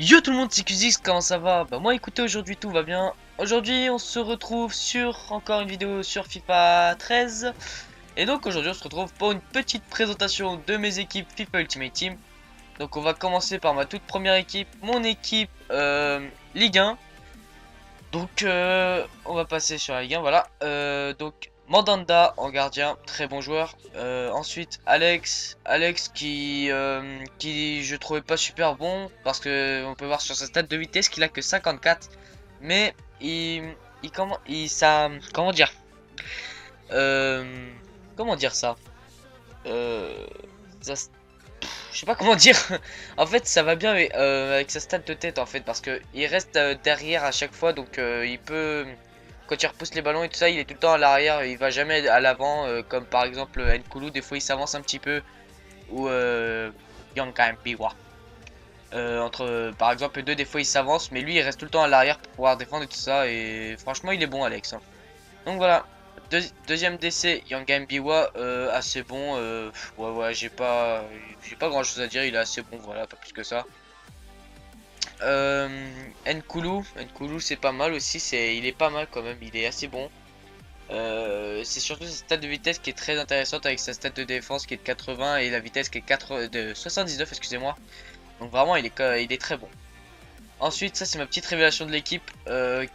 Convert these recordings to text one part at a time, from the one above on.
Yo tout le monde, c'est Cusix, comment ça va? Bah moi écoutez, aujourd'hui tout va bien. Aujourd'hui on se retrouve sur encore une vidéo sur FIFA 13. Et donc aujourd'hui on se retrouve pour une petite présentation de mes équipes FIFA Ultimate Team. Donc on va commencer par ma toute première équipe, mon équipe Ligue 1. Donc on va passer sur la Ligue 1, voilà. Donc Mandanda en gardien, très bon joueur. Ensuite Alex qui je trouvais pas super bon parce que on peut voir sur sa stat de vitesse qu'il a que 54, mais comment dire euh, comment dire ça, euh, ça je sais pas comment dire. En fait, ça va bien avec sa stat de tête en fait, parce que il reste derrière à chaque fois, donc il peut, quand il repousse les ballons et tout ça, il est tout le temps à l'arrière, il va jamais à l'avant, comme par exemple Nkulu, des fois il s'avance un petit peu, ou Young Kampiwa. Entre par exemple deux, des fois il s'avance, mais lui il reste tout le temps à l'arrière pour pouvoir défendre et tout ça, et franchement il est bon Alex, hein. Donc voilà. Deuxième décès, Yanga Mbiwa, assez bon. Ouais, j'ai pas grand chose à dire, il est assez bon, voilà, pas plus que ça. Nkulu c'est pas mal aussi, il est pas mal quand même, il est assez bon. C'est surtout sa stat de vitesse qui est très intéressante avec sa stat de défense qui est de 80 et la vitesse qui est de 79, excusez-moi. Donc vraiment il est très bon. Ensuite, ça c'est ma petite révélation de l'équipe,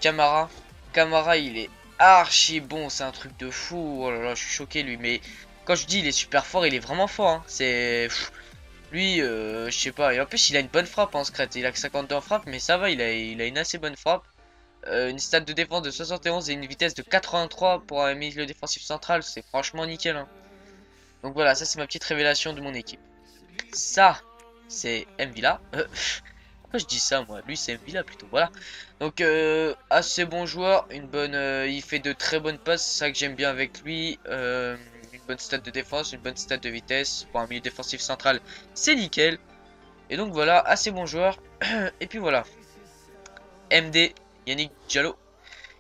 Camara. Camara il est archi bon, c'est un truc de fou. Oh là là, je suis choqué lui. Mais quand je dis il est super fort, il est vraiment fort, hein. Lui, je sais pas. Et en plus, il a une bonne frappe en secret. Il a que 52 en frappe, mais ça va, il a une assez bonne frappe. Une stat de défense de 71 et une vitesse de 83 pour un milieu défensif central, c'est franchement nickel, hein. Donc voilà, ça c'est ma petite révélation de mon équipe. Ça, c'est Mvila. Pourquoi je dis ça moi? Lui c'est Mvila plutôt. Voilà. Donc assez bon joueur, il fait de très bonnes passes, c'est ça que j'aime bien avec lui. Une bonne stat de défense, une bonne stat de vitesse pour un milieu défensif central, c'est nickel. Et donc voilà, assez bon joueur. Et puis voilà. MD, Yannick Diallo.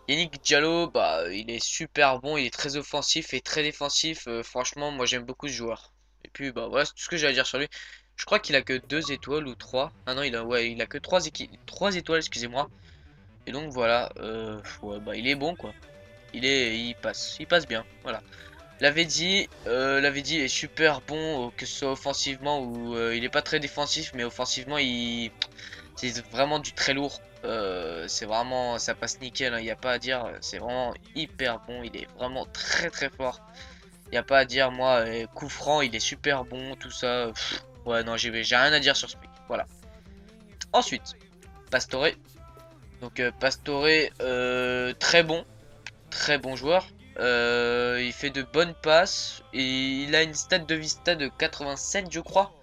Yannick Diallo, bah il est super bon, il est très offensif et très défensif. Franchement, moi j'aime beaucoup ce joueur. Et puis bah voilà, c'est tout ce que j'ai à dire sur lui. Je crois qu'il a que 2 étoiles ou 3. Ah non, il a que 3 étoiles, excusez-moi. Et donc voilà, ouais, bah il est bon quoi. Il passe bien. Voilà. L'avait dit est super bon, que ce soit offensivement ou il est pas très défensif, mais offensivement c'est vraiment du très lourd. C'est vraiment, ça passe nickel, hein, il n'y a pas à dire. C'est vraiment hyper bon, il est vraiment très très fort. Il n'y a pas à dire, moi, coup franc, il est super bon, tout ça. Ouais, non, j'ai rien à dire sur ce mec. Voilà. Ensuite, Pastore. Donc Pastore, très bon joueur. Il fait de bonnes passes et il a une stat de vista de 87, je crois.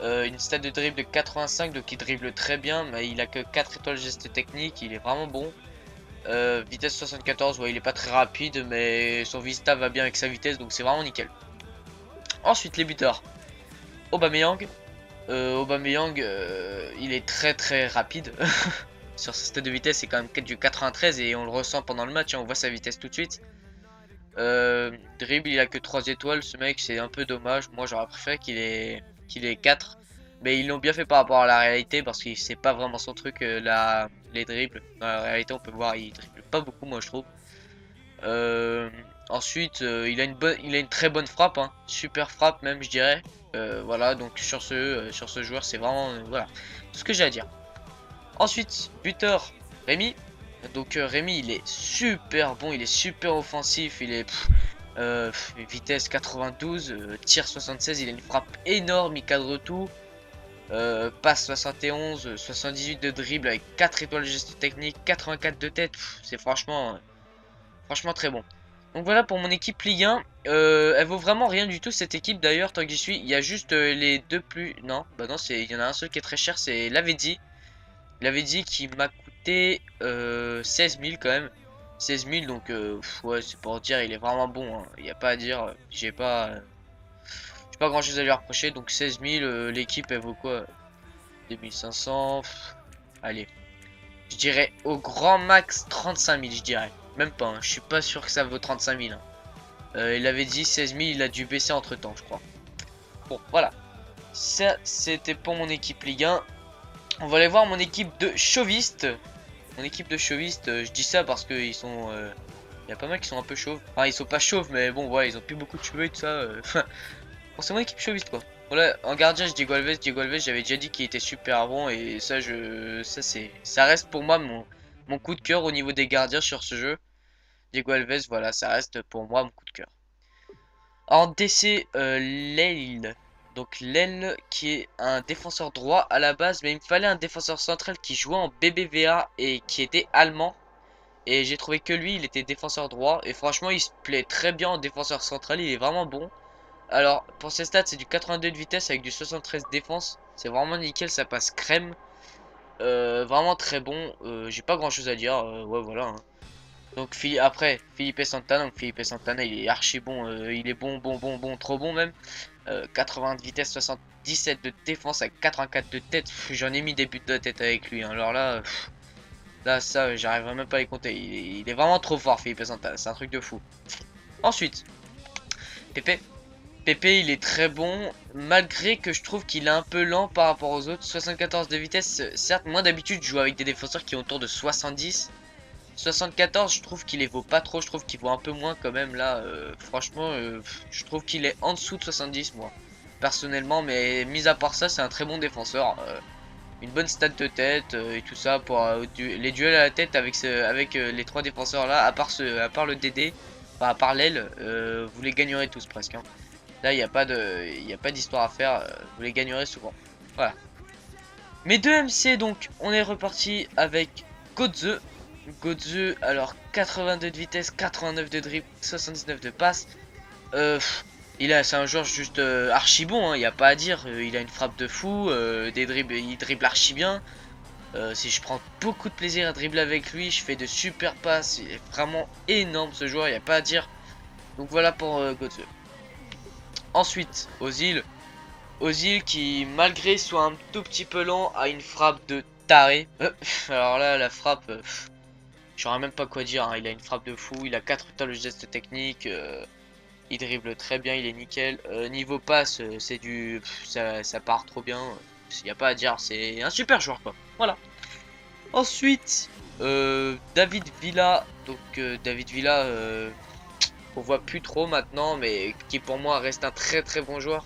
Une stat de dribble de 85, donc il dribble très bien, mais il a que 4 étoiles geste technique, il est vraiment bon. Vitesse 74, ouais, il est pas très rapide, mais son vista va bien avec sa vitesse, donc c'est vraiment nickel. Ensuite, les buteurs. Aubameyang. Aubameyang, il est très très rapide. Sur sa stat de vitesse, c'est quand même du 93 et on le ressent pendant le match, hein, on voit sa vitesse tout de suite. Dribble, il a que 3 étoiles, ce mec, c'est un peu dommage. Moi, j'aurais préféré qu'il ait 4. Mais ils l'ont bien fait par rapport à la réalité parce que c'est pas vraiment son truc, les dribbles. Dans la réalité, on peut voir, il dribble pas beaucoup, moi je trouve. Euh, Ensuite, il a une très bonne frappe, hein. Super frappe même, je dirais. Voilà, donc sur ce joueur, c'est vraiment, voilà, tout ce que j'ai à dire. Ensuite, buteur, Rémi. Donc Rémi, il est super bon, il est super offensif, il est vitesse 92, tir 76, il a une frappe énorme, il cadre tout. Passe 71, 78 de dribble avec 4 étoiles de geste technique, 84 de tête, c'est franchement très bon. Donc voilà pour mon équipe Ligue 1. Elle vaut vraiment rien du tout cette équipe d'ailleurs tant que j'y suis. Il y a juste les deux plus... Non, bah non, il y en a un seul qui est très cher, c'est Lavezzi. Lavezzi qui m'a coûté 16 000 quand même. 16 000 donc ouais, c'est pour dire il est vraiment bon, hein. Il n'y a pas à dire, j'ai pas grand chose à lui reprocher. Donc 16 000, l'équipe elle vaut quoi? 2500, allez, je dirais au grand max 35 000, je dirais. Même pas, hein. Je suis pas sûr que ça vaut 35 000, hein. Il avait dit 16 000, il a dû baisser entre temps, je crois. Bon, voilà. Ça, c'était pour mon équipe Ligue 1. On va aller voir mon équipe de chauvistes. Mon équipe de chauvistes, je dis ça parce que ils sont... il y a pas mal qui sont un peu chauves. Enfin, ils sont pas chauves, mais bon, ouais, ils ont plus beaucoup de cheveux et tout ça. Bon, c'est mon équipe chauviste, quoi. Voilà, en gardien, je dis Diego Alves, j'avais déjà dit qu'il était super bon. Et ça, ça reste pour moi mon coup de cœur au niveau des gardiens sur ce jeu. Diego Alves, voilà, ça reste pour moi mon coup de cœur. En DC, l'aile. Donc l'aile qui est un défenseur droit à la base. Mais il me fallait un défenseur central qui jouait en BBVA et qui était allemand. Et j'ai trouvé que lui, il était défenseur droit. Et franchement, il se plaît très bien en défenseur central. Il est vraiment bon. Alors, pour ses stats, c'est du 82 de vitesse avec du 73 de défense. C'est vraiment nickel, ça passe crème. Vraiment très bon. J'ai pas grand chose à dire. Ouais, voilà, hein. Donc après Felipe Santana, donc Felipe Santana il est archi bon, il est bon, trop bon même. 80 de vitesse, 77 de défense avec 84 de tête. J'en ai mis des buts de tête avec lui, hein. Alors là, là ça j'arriverai même pas à les compter. Il est vraiment trop fort Felipe Santana, c'est un truc de fou. Ensuite, Pepe. Pepe il est très bon, malgré que je trouve qu'il est un peu lent par rapport aux autres. 74 de vitesse, certes moi d'habitude je joue avec des défenseurs qui ont autour de 70. 74, je trouve qu'il les vaut pas trop, je trouve qu'il vaut un peu moins quand même là. Franchement, je trouve qu'il est en dessous de 70 moi, personnellement. Mais mis à part ça, c'est un très bon défenseur. Une bonne stat de tête et tout ça pour les duels à la tête avec les trois défenseurs là, à part le DD, enfin, à part l'aile, vous les gagnerez tous presque, hein. Là, il n'y a pas d'histoire à faire, vous les gagnerez souvent. Voilà. Mes deux MC, donc, on est reparti avec Godze. Godze, alors 82 de vitesse, 89 de dribble, 79 de passe. C'est un joueur juste archi bon, hein, il n'y a pas à dire. Il a une frappe de fou, des dribbles, il dribble archi bien. Si je prends beaucoup de plaisir à dribbler avec lui, je fais de super passes. Il est vraiment énorme ce joueur, il n'y a pas à dire. Donc voilà pour Godze. Ensuite, Ozil. Ozil qui, malgré soit un tout petit peu lent, a une frappe de taré. Alors là, la frappe, je saurais même pas quoi dire, hein. Il a une frappe de fou, il a 4 étoiles de geste technique, il dribble très bien, il est nickel. Niveau passe, c'est du, ça part trop bien. Il n'y a pas à dire, c'est un super joueur quoi. Voilà. Ensuite, David Villa. Donc David Villa, on voit plus trop maintenant, mais qui pour moi reste un très très bon joueur.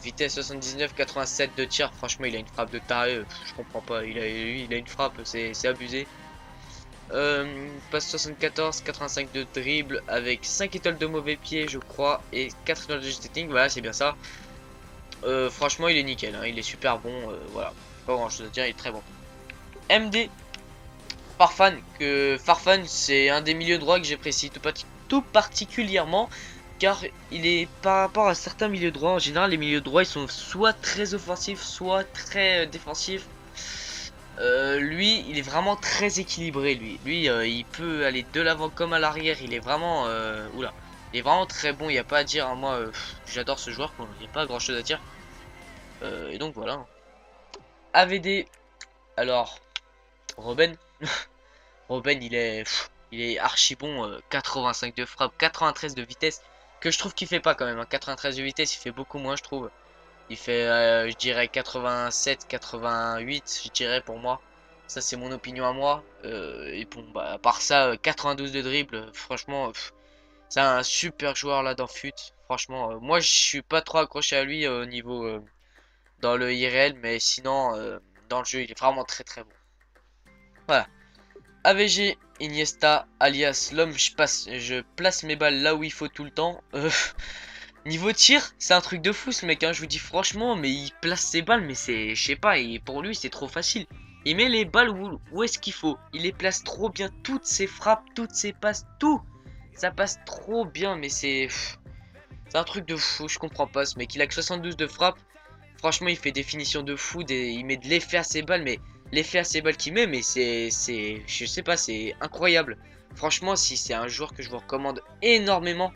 Vitesse 79, 87 de tir. Franchement, il a une frappe de taré. Je comprends pas. Il a une frappe, c'est abusé. Passe 74, 85 de dribble avec 5 étoiles de mauvais pied, je crois, et 4 étoiles de jetting. Voilà, c'est bien ça. Franchement, il est nickel, hein. Il est super bon. Voilà, pas grand chose à dire. Il est très bon. MD Farfan. Farfan, c'est un des milieux droits que j'apprécie tout particulièrement. Car il est par rapport à certains milieux droits, en général les milieux droits ils sont soit très offensifs, soit très défensifs. Lui il est vraiment très équilibré, lui il peut aller de l'avant comme à l'arrière. Il est vraiment oula, il est vraiment très bon, il n'y a pas à dire, hein. Moi j'adore ce joueur, il n'y a pas grand chose à dire. Et donc voilà. AVD, alors Robben. Robben il est archi bon, 85 de frappe, 93 de vitesse. Que je trouve qu'il fait pas quand même, hein. 93 de vitesse, il fait beaucoup moins, je trouve. Il fait, je dirais 87, 88, je dirais pour moi. Ça, c'est mon opinion à moi. Et bon, bah, à part ça, 92 de dribble, franchement, c'est un super joueur là dans FUT. Franchement, moi, je suis pas trop accroché à lui au niveau dans le IRL, mais sinon, dans le jeu, il est vraiment très très bon. Voilà. AVG Iniesta, alias l'homme, je place mes balles là où il faut tout le temps. Niveau tir, c'est un truc de fou ce mec, hein, je vous dis franchement, mais il place ses balles, mais c'est, je sais pas, et pour lui c'est trop facile. Il met les balles où est-ce qu'il faut, il les place trop bien, toutes ses frappes, toutes ses passes, tout. Ça passe trop bien, mais c'est un truc de fou, je comprends pas ce mec. Il a que 72 de frappe, franchement il fait des finitions de fou, il met de l'effet à ses balles, mais l'effet à ses balles qu'il met, mais je sais pas, c'est incroyable. Franchement, si c'est un joueur que je vous recommande énormément.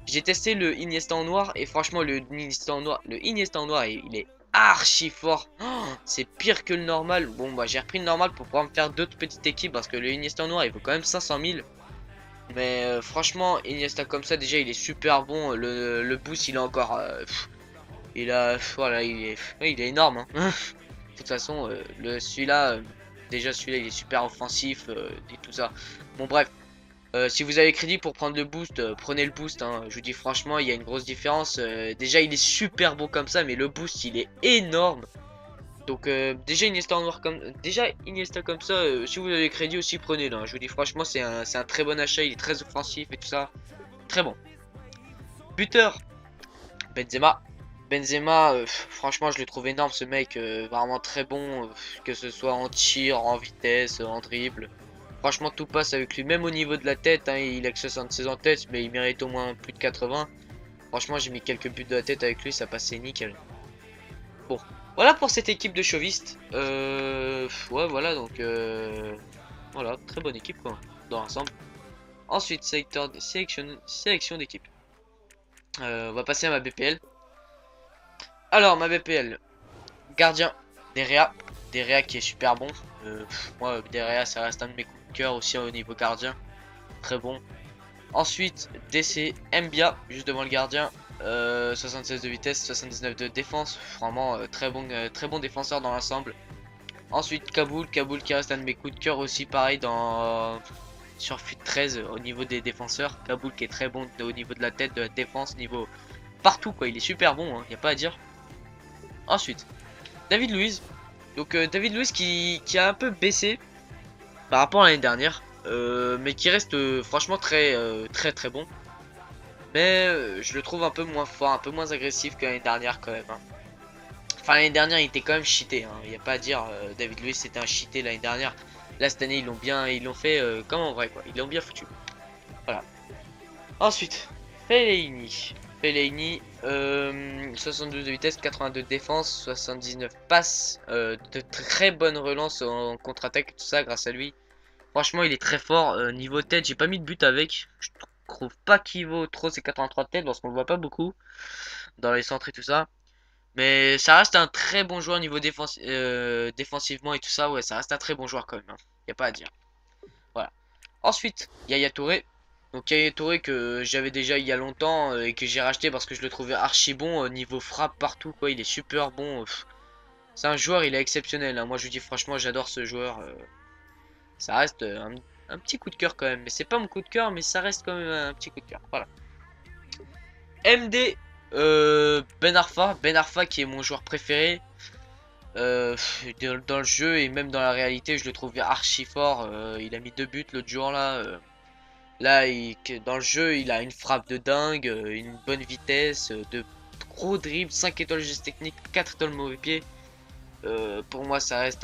J'ai testé le Iniesta en noir et franchement le Iniesta en noir, il est archi fort. Oh, c'est pire que le normal. Bon bah j'ai repris le normal pour pouvoir me faire d'autres petites équipes parce que le Iniesta en noir il vaut quand même 500 000. Mais franchement Iniesta comme ça déjà il est super bon. Le boost il est encore, voilà il est énorme, hein. De toute façon, celui-là, déjà celui-là il est super offensif et tout ça. Bon bref, si vous avez crédit pour prendre le boost, prenez le boost, hein. Je vous dis franchement, il y a une grosse différence. Déjà il est super beau comme ça, mais le boost il est énorme. Donc déjà Iniesta comme ça, si vous avez crédit aussi prenez-le, hein. Je vous dis franchement c'est un très bon achat, il est très offensif et tout ça. Très bon. Buteur, Benzema. Benzema, franchement, je le trouve énorme ce mec, vraiment très bon, que ce soit en tir, en vitesse, en dribble. Franchement, tout passe avec lui, même au niveau de la tête, hein, il a que 76 en tête, mais il mérite au moins plus de 80. Franchement, j'ai mis quelques buts de la tête avec lui, ça passait nickel. Bon, voilà pour cette équipe de chauvistes. Ouais, voilà, donc voilà, très bonne équipe quoi, dans l'ensemble. Ensuite, sélection d'équipe. On va passer à ma BPL. Alors, ma BPL, gardien, Derea. Derea qui est super bon. Moi, Derea, ça reste un de mes coups de cœur aussi au niveau gardien. Très bon. Ensuite, DC, Mbia, juste devant le gardien. 76 de vitesse, 79 de défense. Vraiment, très bon défenseur dans l'ensemble. Ensuite, Kaboul. Kaboul qui reste un de mes coups de cœur aussi, pareil, sur FUT 13 au niveau des défenseurs. Kaboul qui est très bon au niveau de la tête, de la défense, niveau partout, quoi. Il est super bon, hein, y a pas à dire. Ensuite, David Luiz. Donc David Luiz qui a un peu baissé par rapport à l'année dernière, mais qui reste franchement très bon. Mais je le trouve un peu moins fort, un peu moins agressif que l'année dernière quand même, hein. Enfin l'année dernière il était quand même cheaté, hein. Il n'y a pas à dire, David Luiz c'était un cheaté l'année dernière. Là cette année ils l'ont fait comme en vrai quoi, ils l'ont bien foutu. Voilà. Ensuite, Fellaini. Fellaini, 72 de vitesse, 82 de défense, 79 passes, de très bonnes relances en contre-attaque, tout ça grâce à lui. Franchement, il est très fort. Niveau tête, j'ai pas mis de but avec. Je trouve pas qu'il vaut trop ses 83 de tête parce qu'on le voit pas beaucoup dans les centres et tout ça. Mais ça reste un très bon joueur niveau défensivement et tout ça. Ouais, ça reste un très bon joueur quand même, hein. Y a pas à dire. Voilà. Ensuite, Yaya Touré. Donc Yaya Touré que j'avais déjà il y a longtemps et que j'ai racheté parce que je le trouvais archi bon niveau frappe partout quoi. Il est super bon. C'est un joueur, il est exceptionnel, hein. Moi je vous dis franchement j'adore ce joueur. Ça reste un petit coup de cœur quand même. Mais c'est pas mon coup de cœur mais ça reste quand même un petit coup de cœur. Voilà. MD Ben Arfa. Ben Arfa qui est mon joueur préféré. Dans le jeu et même dans la réalité je le trouve archi fort. Il a mis 2 buts l'autre jour là. Là, dans le jeu, il a une frappe de dingue, une bonne vitesse, de gros dribbles, 5 étoiles geste technique, 4 étoiles mauvais pied. Pour moi, ça reste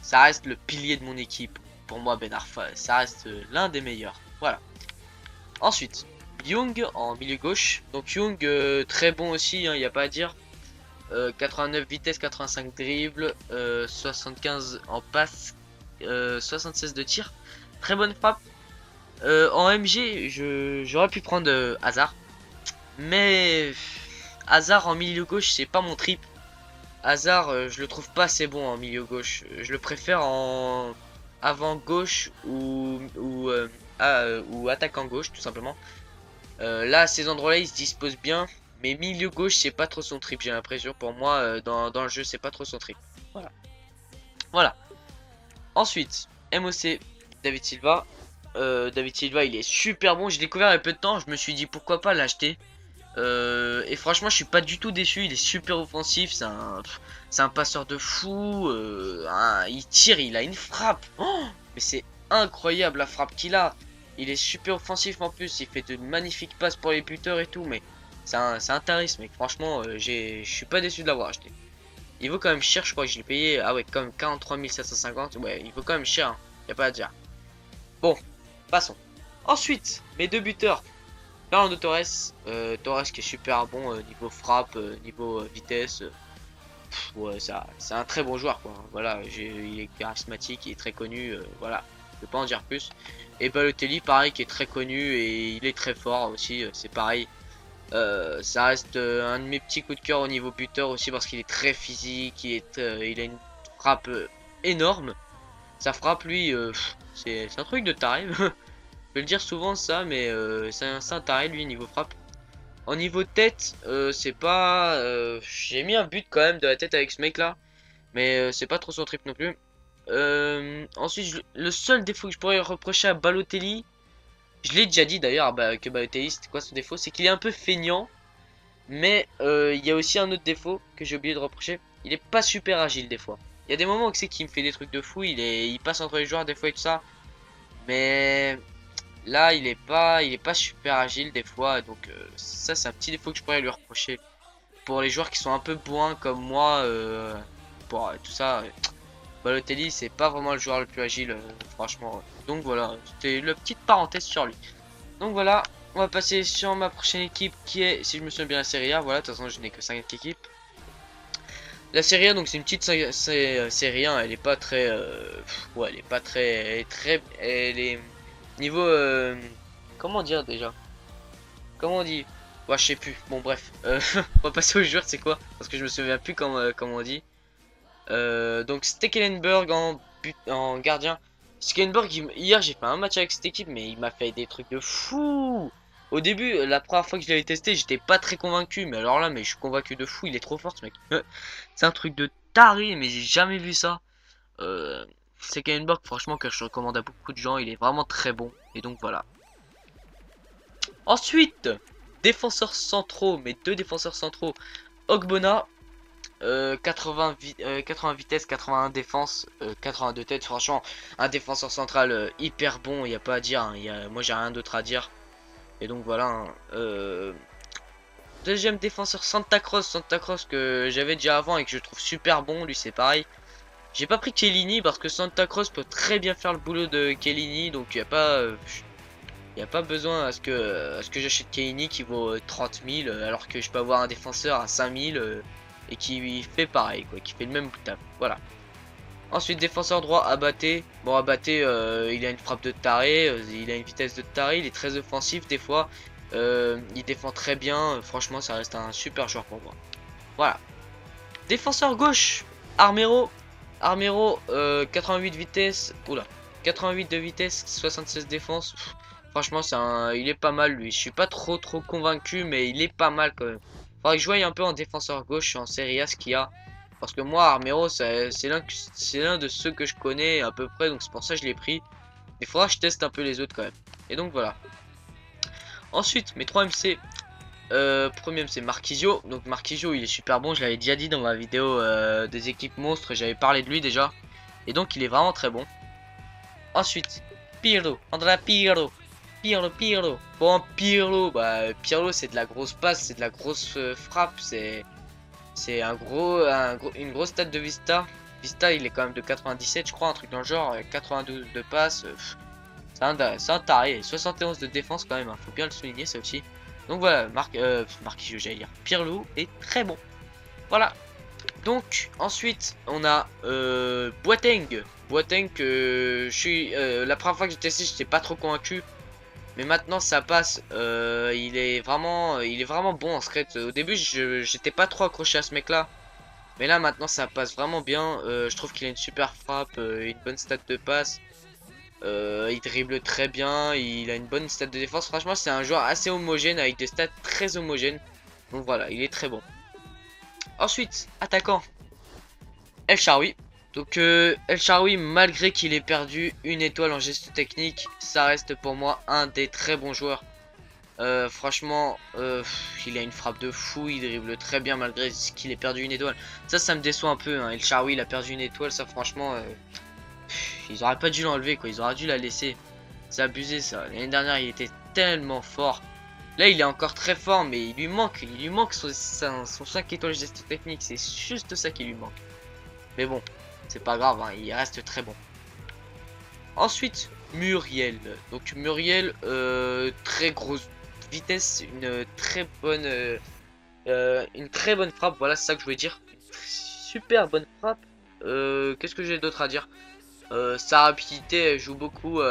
ça reste le pilier de mon équipe. Pour moi, Ben Arfa, ça reste l'un des meilleurs. Voilà. Ensuite, Young en milieu gauche. Donc Young, très bon aussi, il n'y a pas à dire. 89 vitesse, 85 dribble, 75 en passe, 76 de tir. Très bonne frappe. En MG, j'aurais pu prendre Hazard. Mais Hazard en milieu gauche, c'est pas mon trip. Hazard, je le trouve pas assez bon en milieu gauche. Je le préfère en avant gauche ou attaquant gauche, tout simplement. Là, à ces endroits-là, il se dispose bien. Mais milieu gauche, c'est pas trop son trip, j'ai l'impression. Pour moi, dans le jeu, c'est pas trop son trip. Voilà. Voilà. Ensuite, MOC, David Silva. David Silva, il est super bon. J'ai découvert il y a peu de temps. Je me suis dit pourquoi pas l'acheter. Et franchement, je suis pas du tout déçu. Il est super offensif. C'est un passeur de fou. Il tire, il a une frappe. Oh, mais c'est incroyable la frappe qu'il a. Il est super offensif en plus. Il fait de magnifiques passes pour les buteurs et tout. Mais c'est un tarif, mec. Franchement, je suis pas déçu de l'avoir acheté. Il vaut quand même cher, je crois que je l'ai payé. Ah ouais, quand même 43 750. Ouais, il vaut quand même cher, hein. Y a pas à dire. Bon, passons. Ensuite, mes deux buteurs. Fernando Torres. Torres qui est super bon niveau frappe, niveau vitesse. Ouais, c'est un très bon joueur, quoi. Voilà, il est charismatique, il est très connu. Voilà, je peux pas en dire plus. Et Balotelli, pareil, qui est très connu et il est très fort aussi. C'est pareil. Ça reste un de mes petits coups de cœur au niveau buteur aussi parce qu'il est très physique, il a une frappe énorme. Sa frappe lui, c'est un truc de taré. Je vais le dire souvent ça, mais c'est un taré lui niveau frappe. En niveau tête, c'est pas... j'ai mis un but quand même de la tête avec ce mec là. Mais c'est pas trop son trip non plus. Ensuite, le seul défaut que je pourrais reprocher à Balotelli, je l'ai déjà dit d'ailleurs que Balotelli, c'était quoi son défaut? C'est qu'il est un peu feignant. Mais il y a aussi un autre défaut que j'ai oublié de reprocher. Il est pas super agile des fois. Il y a des moments où c'est qu'il me fait des trucs de fou. Il passe entre les joueurs des fois et tout ça. Mais là, il est pas super agile des fois. Donc ça, c'est un petit défaut que je pourrais lui reprocher. Pour les joueurs qui sont un peu bourrins comme moi, pour tout ça, Balotelli, c'est pas vraiment le joueur le plus agile, franchement. Donc voilà, c'était la petite parenthèse sur lui. Donc voilà, on va passer sur ma prochaine équipe qui est, si je me souviens bien, la Serie A. Voilà, de toute façon, je n'ai que 5 équipes. La Serie A, donc c'est une petite Serie A, elle est pas très... ouais, elle est pas très... Elle est... Niveau... comment dire déjà? Comment on dit? Ouais, je sais plus. Bon, bref. On va passer aux joueurs, c'est quoi? Parce que je me souviens plus comment on dit. Donc Stekelenburg en gardien. Stekelenburg, hier j'ai fait un match avec cette équipe, mais il m'a fait des trucs de fou. Au début, la première fois que je l'avais testé, j'étais pas très convaincu, mais alors là, mais je suis convaincu de fou. Il est trop fort ce mec. C'est un truc de taré, mais j'ai jamais vu ça. Stekelenburg, franchement, que je recommande à beaucoup de gens, il est vraiment très bon. Et donc voilà. Ensuite, défenseurs centraux, mes deux défenseurs centraux, Ogbonna. 80 vitesse, 81 défense, 82 tête. Franchement, un défenseur central hyper bon, il n'y a pas à dire. Hein, moi, j'ai rien d'autre à dire. Et donc voilà. Hein, deuxième défenseur, Santa Cross que j'avais déjà avant et que je trouve super bon. Lui, c'est pareil. J'ai pas pris Chiellini parce que Santa Cross peut très bien faire le boulot de Chiellini. Donc, il n'y a pas besoin à ce que j'achète Chiellini qui vaut 30 000 alors que je peux avoir un défenseur à 5 000. Et qui fait pareil, quoi, qui fait le même taf. Voilà. Ensuite, défenseur droit, Abaté. Bon, Abaté, il a une frappe de taré, il a une vitesse de taré, il est très offensif des fois. Il défend très bien. Franchement, ça reste un super joueur pour moi. Voilà. Défenseur gauche, Armero. Armero, 88 vitesse. Oula. 88 de vitesse, 76 défense. Pff, franchement, il est pas mal lui. Je suis pas trop convaincu, mais il est pas mal quand même. Faudrait que je joue un peu en défenseur gauche en Serie A ce qu'il y a. Parce que moi, Armero, c'est l'un de ceux que je connais à peu près. Donc c'est pour ça que je l'ai pris. Mais il faudra que je teste un peu les autres quand même. Et donc voilà. Ensuite, mes 3 MC. Premier MC Marquisio. Donc Marquisio, il est super bon. Je l'avais déjà dit dans ma vidéo des équipes monstres. J'avais parlé de lui déjà. Et donc il est vraiment très bon. Ensuite, Pirlo. Andrea Pirlo. Pirlo. Bon, Pirlo, c'est de la grosse passe, c'est de la grosse frappe, c'est une grosse stat de Vista. Vista, il est quand même de 97, je crois, un truc dans le genre, 92 de passe. C'est un taré. 71 de défense quand même, hein, faut bien le souligner ça aussi. Donc voilà, Marquisio, j'allais dire. Pirlo est très bon. Voilà. Donc ensuite on a Boateng. Boateng que la première fois que j'ai testé, j'étais pas trop convaincu. Mais maintenant ça passe, il est vraiment bon en secret. Au début j'étais pas trop accroché à ce mec là. Mais là maintenant ça passe vraiment bien. Je trouve qu'il a une super frappe, une bonne stat de passe. Il dribble très bien, il a une bonne stat de défense. Franchement c'est un joueur assez homogène avec des stats très homogènes. Donc voilà, il est très bon. Ensuite, attaquant, El Shaarawy. Donc El Shaarawy, malgré qu'il ait perdu une étoile en geste technique, ça reste pour moi un des très bons joueurs. Franchement, il a une frappe de fou, il dribble très bien malgré qu'il ait perdu une étoile. Ça me déçoit un peu. Hein. El Shaarawy, il a perdu une étoile, ça franchement, ils auraient pas dû l'enlever, quoi. Ils auraient dû la laisser. C'est abusé ça. L'année dernière, il était tellement fort. Là, il est encore très fort, mais il lui manque son 5 étoiles geste technique. C'est juste ça qui lui manque. Mais bon. C'est pas grave, hein, il reste très bon. Ensuite, Muriel. Donc Muriel, très grosse vitesse, une très bonne frappe. Voilà, c'est ça que je voulais dire. Super bonne frappe. Qu'est-ce que j'ai d'autre à dire? Sa rapidité elle joue beaucoup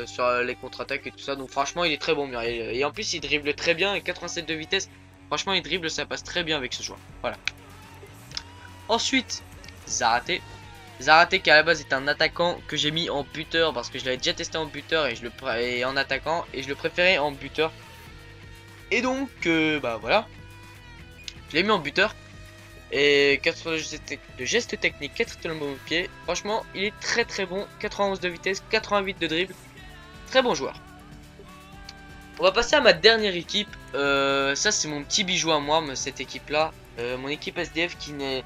sur les contre-attaques et tout ça. Donc franchement, il est très bon Muriel. Et en plus, il dribble très bien. Et 87 de vitesse. Franchement, il dribble, ça passe très bien avec ce joueur. Voilà. Ensuite, Zarate. Zarate qui à la base est un attaquant que j'ai mis en buteur parce que je l'avais déjà testé en buteur et en attaquant et je le préférais en buteur. Et donc, bah voilà, je l'ai mis en buteur. Et 80 de gestes techniques, 4 étoiles au pied. Franchement, il est très très bon. 91 de vitesse, 88 de dribble. Très bon joueur. On va passer à ma dernière équipe. Ça, c'est mon petit bijou à moi, cette équipe-là. Mon équipe SDF qui n'est...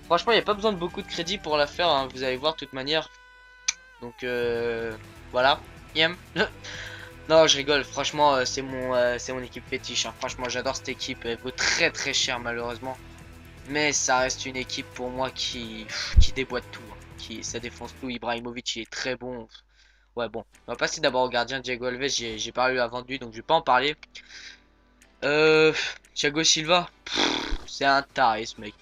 Franchement, il n'y a pas besoin de beaucoup de crédit pour la faire. Hein, vous allez voir de toute manière. Donc, voilà. Yem. Non, je rigole. Franchement, c'est mon équipe fétiche. Hein. Franchement, j'adore cette équipe. Elle vaut très très cher, malheureusement. Mais ça reste une équipe pour moi qui déboîte tout. Hein. Ça défonce tout. Ibrahimovic, il est très bon. Ouais, bon. On va passer d'abord au gardien. Diego Alves, j'ai parlé avant de lui, donc je vais pas en parler. Thiago Silva, c'est un taré ce mec.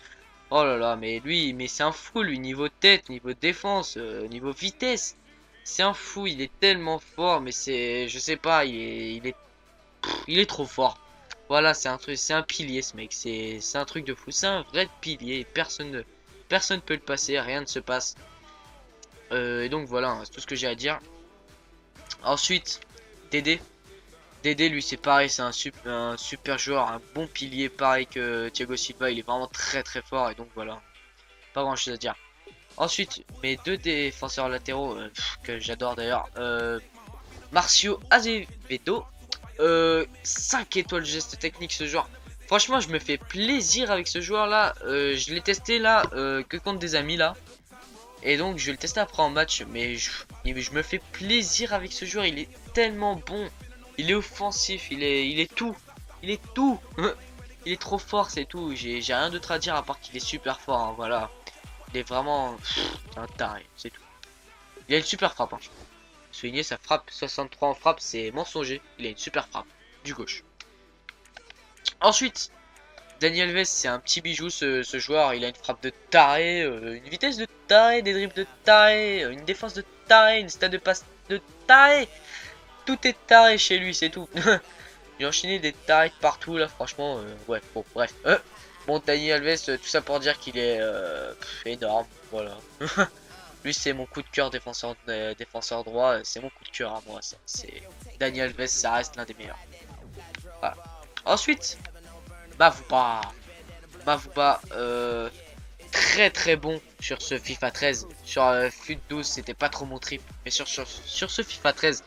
Oh là là, mais lui, mais c'est un fou lui, niveau tête, niveau défense, niveau vitesse. C'est un fou, il est tellement fort, mais c'est, je sais pas, il est trop fort. Voilà, c'est un truc, c'est un pilier ce mec, c'est un truc de fou, c'est un vrai pilier, personne peut le passer, rien ne se passe. Et donc voilà, hein, c'est tout ce que j'ai à dire. Ensuite, Dédé. Dédé lui c'est pareil, c'est un super joueur, un bon pilier pareil que Thiago Silva, il est vraiment très très fort et donc voilà, pas grand chose à dire. Ensuite, mes deux défenseurs latéraux que j'adore d'ailleurs, Marcio Azevedo, 5 étoiles geste technique ce joueur. Franchement, je me fais plaisir avec ce joueur là, je l'ai testé là que contre des amis là. Et donc je vais le tester après en match, mais je me fais plaisir avec ce joueur, il est tellement bon. Il est offensif, il est tout. Il est tout. Il est trop fort, c'est tout. J'ai rien d'autre à dire à part qu'il est super fort. Hein, voilà. Il est vraiment un taré, c'est tout. Il a une super frappe. Hein. Souligner sa frappe 63 en frappe, c'est mensonger. Il a une super frappe du gauche. Ensuite, Daniel Alves, c'est un petit bijou ce joueur. Il a une frappe de taré, une vitesse de taré, des dribbles de taré, une défense de taré, une stade de passe de taré. Tout est taré chez lui, c'est tout. J'ai enchaîné des tarés partout là, franchement. Ouais, bon, bref. Bon, Dani Alves, tout ça pour dire qu'il est énorme. Voilà. Lui, c'est mon coup de cœur défenseur droit. C'est mon coup de cœur à moi. C'est Dani Alves, ça reste l'un des meilleurs. Voilà. Ensuite, Mavouba. Mavouba, très très bon sur ce FIFA 13. Sur FUT 12, c'était pas trop mon trip. Mais sur ce FIFA 13.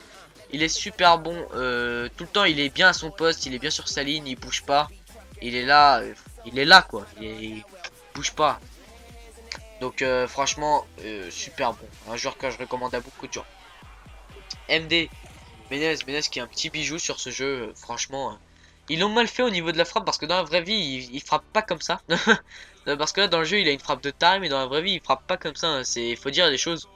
Il est super bon, tout le temps il est bien à son poste, il est bien sur sa ligne, il bouge pas. Il est là quoi, il bouge pas. Donc franchement, super bon. Un joueur que je recommande à beaucoup de gens. MD, Menez qui est un petit bijou sur ce jeu, franchement. Ils l'ont mal fait au niveau de la frappe parce que dans la vraie vie, il frappe pas comme ça. Parce que là dans le jeu il a une frappe de taille, mais dans la vraie vie il frappe pas comme ça. Hein. Faut dire les choses.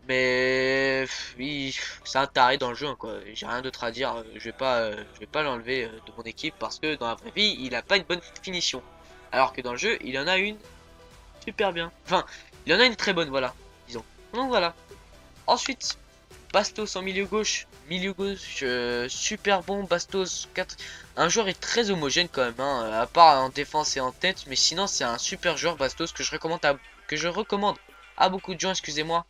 Mais oui, c'est un taré dans le jeu, hein, quoi. J'ai rien d'autre à dire. Je vais pas l'enlever de mon équipe parce que dans la vraie vie, il a pas une bonne finition. Alors que dans le jeu, il en a une super bien. Enfin, il en a une très bonne, voilà, disons. Donc voilà. Ensuite, Bastos en milieu gauche. Milieu gauche, super bon. Bastos, 4. Un joueur est très homogène quand même, hein, à part en défense et en tête. Mais sinon, c'est un super joueur, Bastos, que je recommande à beaucoup de gens, excusez-moi.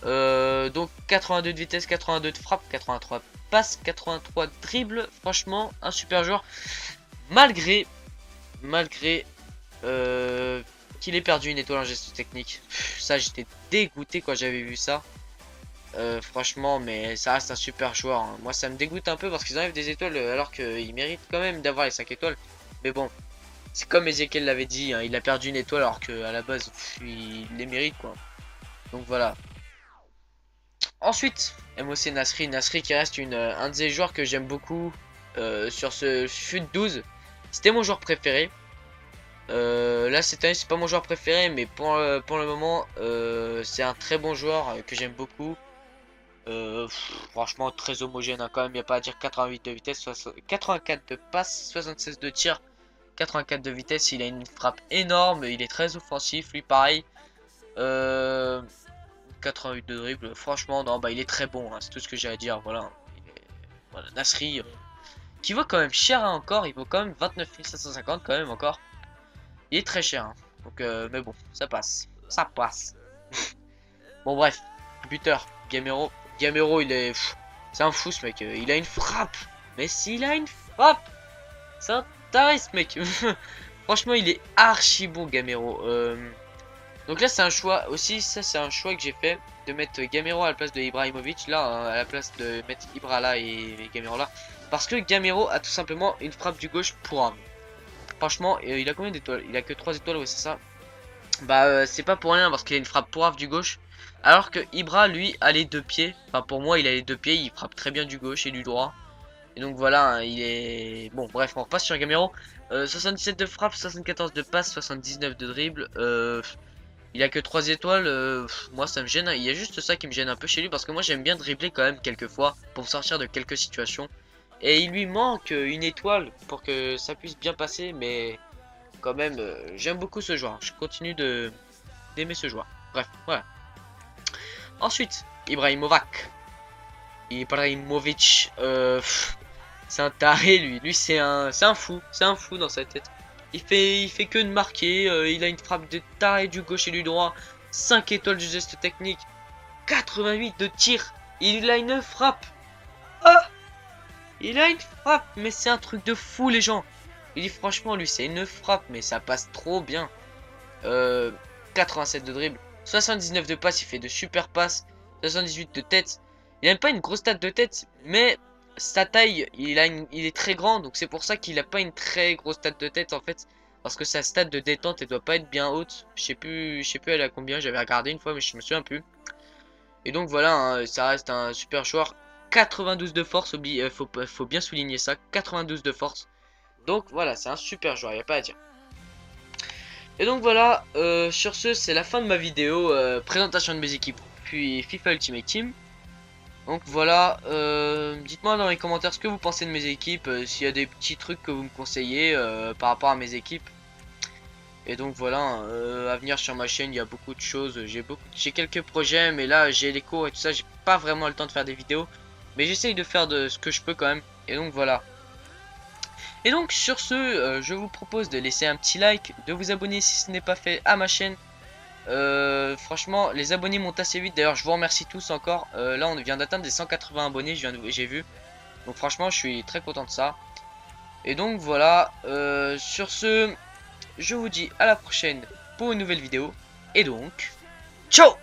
Donc 82 de vitesse, 82 de frappe, 83 passe, 83 dribble. Franchement, un super joueur. Malgré qu'il ait perdu une étoile en geste technique. Ça, j'étais dégoûté quand j'avais vu ça. Franchement, mais ça reste un super joueur. Hein. Moi, ça me dégoûte un peu parce qu'ils enlèvent des étoiles alors qu'ils méritent quand même d'avoir les 5 étoiles. Mais bon, c'est comme Ezekiel l'avait dit. Hein, il a perdu une étoile alors qu'à la base, il les mérite quoi. Donc voilà. Ensuite, MOC Nasri. Nasri qui reste un des joueurs que j'aime beaucoup sur ce FUT 12. C'était mon joueur préféré. Là cette année c'est pas mon joueur préféré, mais pour le moment c'est un très bon joueur que j'aime beaucoup. Franchement très homogène hein, quand même, il n'y a pas à dire. 88 de vitesse, 84 de passe, 76 de tir, 84 de vitesse. Il a une frappe énorme, il est très offensif, lui pareil. 88 de dribble, franchement non, bah il est très bon, hein, c'est tout ce que j'ai à dire. Voilà, voilà Nasri qui vaut quand même cher hein, encore, il vaut quand même 29 750 quand même encore. Il est très cher hein. Donc mais bon, ça passe, ça passe. Bon bref, buteur Gamero, il est c'est un fou ce mec, il a une frappe, mais s'il a une frappe, C'est un taré ce mec. Franchement, il est archi bon, Gamero. Donc là, c'est un choix aussi. Ça, c'est un choix que j'ai fait de mettre Gamero à la place de Ibrahimovic. Là, à la place de mettre Ibra là et Gamero là. Parce que Gamero a tout simplement une frappe du gauche pour un. Franchement, il a combien d'étoiles? Il a que 3 étoiles, ouais, c'est ça. Bah, c'est pas pour rien parce qu'il a une frappe pourrave du gauche. Alors que Ibra, lui, a les deux pieds. Enfin, pour moi, il a les deux pieds. Il frappe très bien du gauche et du droit. Et donc voilà, hein, il est... Bon, bref, on repasse sur Gamero. 77 de frappe, 74 de passe, 79 de dribble. Il a que 3 étoiles. Moi, ça me gêne. Il y a juste ça qui me gêne un peu chez lui. Parce que moi, j'aime bien dribbler quand même quelques fois pour me sortir de quelques situations. Et il lui manque une étoile pour que ça puisse bien passer. Mais quand même, j'aime beaucoup ce joueur. Je continue d'aimer ce joueur. Bref, voilà. Ensuite, Ibrahimovic. C'est un taré lui. Lui c'est un fou. C'est un fou dans sa tête. Il fait que de marquer. Il a une frappe de taré du gauche et du droit. 5 étoiles du geste technique. 88 de tir. Il a une frappe. Ah, il a une frappe. Mais c'est un truc de fou les gens. Il dit franchement lui c'est une frappe. Mais ça passe trop bien. 87 de dribble. 79 de passe. Il fait de super passes. 78 de tête. Il n'a pas une grosse tête de tête. Mais sa taille, il est très grand, donc c'est pour ça qu'il a pas une très grosse stat de tête en fait, parce que sa stat de détente elle doit pas être bien haute. Je sais plus elle a combien, j'avais regardé une fois mais je me souviens plus. Et donc voilà, hein, ça reste un super joueur. 92 de force, faut bien souligner ça, 92 de force. Donc voilà, c'est un super joueur, y a pas à dire. Et donc voilà, sur ce c'est la fin de ma vidéo présentation de mes équipes puis FIFA Ultimate Team. Donc voilà, dites-moi dans les commentaires ce que vous pensez de mes équipes, s'il y a des petits trucs que vous me conseillez par rapport à mes équipes. Et donc voilà, à venir sur ma chaîne, il y a beaucoup de choses, j'ai quelques projets, mais là j'ai les cours et tout ça, j'ai pas vraiment le temps de faire des vidéos. Mais j'essaye de faire de ce que je peux quand même, et donc voilà. Et donc sur ce, je vous propose de laisser un petit like, de vous abonner si ce n'est pas fait à ma chaîne. Franchement les abonnés montent assez vite, d'ailleurs je vous remercie tous encore. Là on vient d'atteindre les 180 abonnés, j'ai vu, donc franchement je suis très content de ça. Et donc voilà, sur ce je vous dis à la prochaine pour une nouvelle vidéo, et donc ciao.